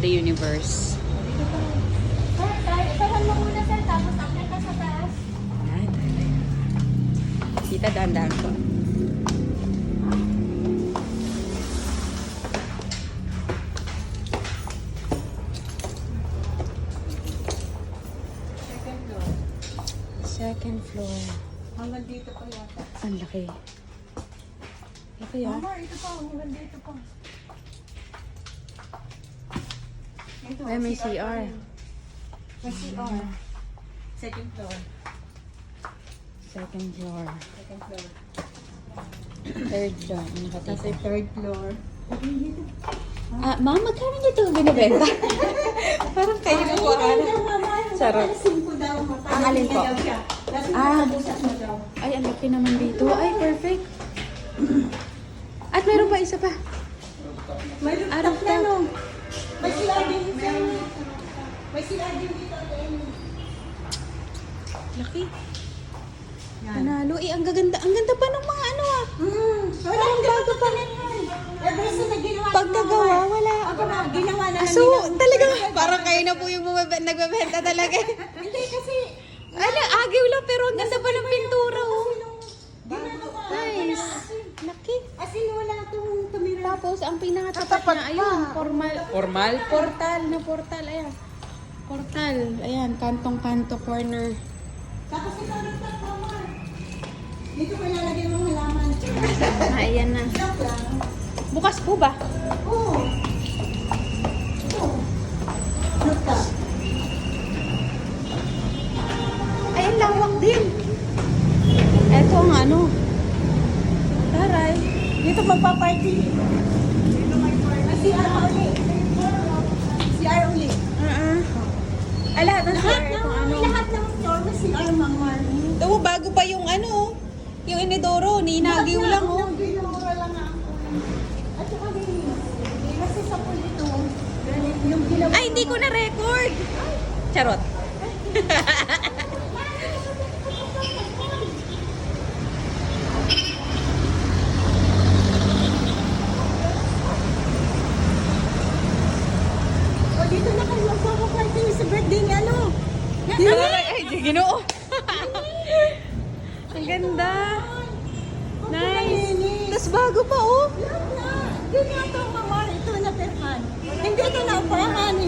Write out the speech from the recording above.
the universe. Sir, tahan mo muna sir, tapos akyat ka sa taas. Ayan, ayan. Tita, dahan-dahan ko. Second floor. Hanggang dito pa yata. Ang laki. Laki ah. Mama, ito pa, hanggang dito pa. Ito, Ay, may CR. May CR. Second floor. Second floor. Second floor. Third floor. Ano ka Tapos dito? third floor. Ah, ma'am, magkano nyo ito binibenta? Parang kayo na po Charot. Ang alin po? Ay, ang laki naman dito. Ay, perfect. At meron pa isa pa. May Arap rooftop na, no? May sila din dito. May sila din dito. Laki. Panalo. Eh, ang gaganda. Ang ganda pa ng mga ano ah. Parang bago pa na yan. Pagkagawa, wala. Ginawa na So, talaga, parang kayo na po yung nagbebenta talaga. Hindi kasi, Ano, agiw lang pero ang ganda pa ng pintura oh. ginagawa. Nice. Laki. As in, wala itong tumira. Tapos, ang pinakatapat na, ayun, formal. Portal, ayan. Portal, ayan, kantong-kanto, corner. Tapos ito, rooftop, mama. Dito ko ilalagay ng halaman. Ayan na. Joke lang. Bukas po ba? Oo. Oo. Rooftop. Ay, ang lawak din. Eto ang ano. Taray. Dito magpa-party. Dito may party. CR only. CR only. Ay, lahat ng Lahat store, ng, itong ano. lahat ng store may CR, mama. Ito, bago pa yung ano, yung inidoro, ninagiw lang oh. Ginamura lang ako. At saka din, kasi sa pool ito, yung ginawa. Ay, hindi ko na-record. Charot. O, dito na kayo magpapaparty sa birthday ni ano. Ay, ginoo. Ang ganda. Nice. Tapos bago pa oh. Yan na. Yun nga ito, mama. Ito na perhan. Hindi ito na upahan.